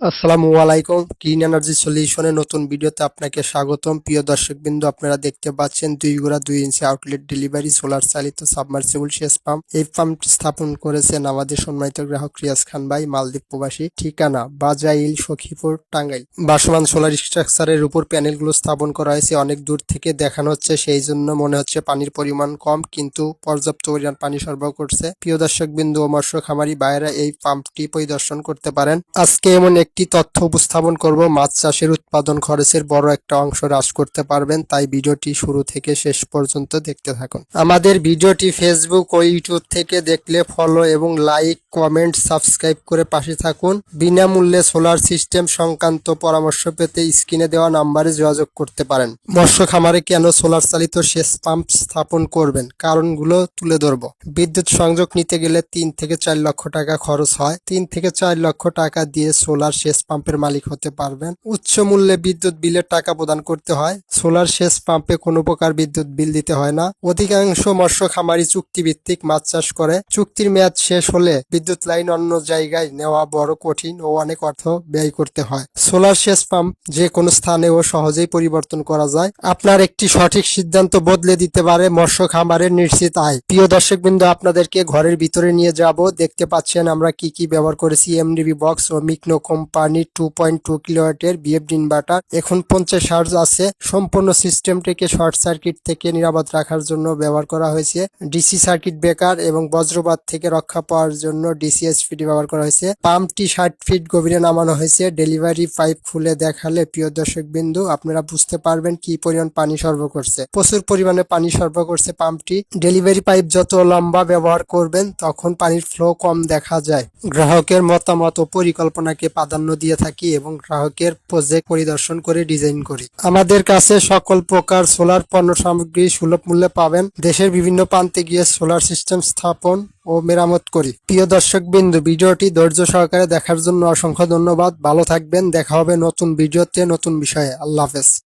আসসালামু আলাইকুম। Clean energy সলিউশনে নতুন ভিডিওতে আপনাকে স্বাগতম। প্রিয় দর্শকবৃন্দ, আপনারা দেখতে পাচ্ছেন 2 আউটলেট ডেলিভারি সোলার চালিত সাবমার্সিবল সেচ পাম্প। এই পাম্পটি স্থাপন করেছেন আমাদের সম্মানিত গ্রাহক রিয়াজ খান ভাই, মালদ্বীপ প্রবাসী। ঠিকানা বাজাইল, সখীপুর, টাঙ্গাইল। ভাসমান সোলার স্ট্রাকচারের উপর প্যানেলগুলো স্থাপন করা হয়েছে। অনেক দূর থেকে দেখানো হচ্ছে, সেই জন্য মনে হচ্ছে পানির পরিমাণ কম, কিন্তু পর্যাপ্ত পরিমাণ পানি সরবরাহ করছে। প্রিয় দর্শকবৃন্দ ও মৎস্য খামারি ভাইয়েরা এই পাম্পটি পরিদর্শন করতে পারেন। আজকে এমন একটি তথ্য উপস্থাপন করব, মাছ চাষের উৎপাদন খরচের বড় একটা অংশ হ্রাস করতে পারবেন। তাই ভিডিওটি শুরু থেকে শেষ পর্যন্ত দেখতে থাকুন। আমাদের ভিডিওটি ফেসবুক ও ইউটিউব থেকে দেখলে ফলো এবং লাইক, কমেন্ট, সাবস্ক্রাইব করে পাশে থাকুন। বিনামূল্যে সোলার সিস্টেম সংক্রান্ত পরামর্শ পেতে স্ক্রিনে দেওয়া নাম্বারে যোগাযোগ করতে পারেন। মৎস্য খামারে কেন সোলার চালিত সেচ পাম্প স্থাপন করবেন, কারণগুলো তুলে ধরব। বিদ্যুৎ সংযোগ নিতে গেলে 3 থেকে 4 লক্ষ টাকা খরচ হয়। 3 থেকে 4 লক্ষ টাকা দিয়ে সোলার সেচ পাম্পের মালিক হতে পারবেন। উচ্চ মূল্যে বিদ্যুৎ বিলের টাকা প্রদান করতে হয়। সোলার সেচ পাম্পে কোনো প্রকার বিদ্যুৎ বিল দিতে হয় না। অধিকাংশ মৎস্য খামারি চুক্তিভিত্তিক মাছ চাষ করে। চুক্তির মেয়াদ শেষ হলে বিদ্যুৎ লাইন অন্য জায়গায় নেওয়া বড় কঠিন ও অনেক অর্থ ব্যয় করতে হয়। সোলার সেচ পাম্প যে কোনো স্থানে ও সহজেই পরিবর্তন করা যায়। আপনার একটি সঠিক সিদ্ধান্ত বদলে দিতে পারে মৎস্য খামারের নিশ্চিত আয়। প্রিয় দর্শকবৃন্দ, আপনাদেরকে ঘরের ভিতরে নিয়ে যাব। দেখতে পাচ্ছেন আমরা কি কি ব্যবহার করেছি। এমডিবি বক্স ও মিকনো কোম্পানি 2.2 কিলোওয়াটের বিএফডি ইনভার্টার। এখন 50 হার্জ আছে। সম্পূর্ণ সিস্টেমটিকে শর্ট সার্কিট থেকে নিরাপদ রাখার জন্য ব্যবহার করা হয়েছে। ডিসি সার্কিট ব্রেকার এবং বজ্রপাত থেকে রক্ষা পাওয়ার জন্য ডিসিএসপিডি ব্যবহার করা হয়েছে। পাম্পটি 60 ফিট গভীরে নামানো হয়েছে। ডেলিভারি পাইপ খুলে দেখালে প্রিয় দর্শকবৃন্দ আপনারা বুঝতে পারবেন কি পরিমাণ পানি সরবরাহ করছে। প্রচুর পরিমাণে পানি সরবরাহ করছে পাম্পটি। ডেলিভারি পাইপ যত লম্বা ব্যবহার করবেন তখন পানির ফ্লো কম দেখা যায়। গ্রাহকের মতামত ও পরিকল্পনাকে প্রাধান্য দিয়ে থাকি এবং গ্রাহকের প্রজেক্ট পরিদর্শন করে ডিজাইন করি। আমাদের কাছে সকল প্রকার সোলার পণ্য সামগ্রী সুলভ মূল্যে পাবেন। দেশের বিভিন্ন প্রান্তে গিয়ে সোলার সিস্টেম স্থাপন ও মেরামত করি। প্রিয় দর্শকবৃন্দ, ভিডিওটি ধৈর্য সহকারে দেখার জন্য অসংখ্য ধন্যবাদ। ভালো থাকবেন। দেখা হবে নতুন ভিডিওতে নতুন বিষয়ে। আল্লাহ হাফেজ।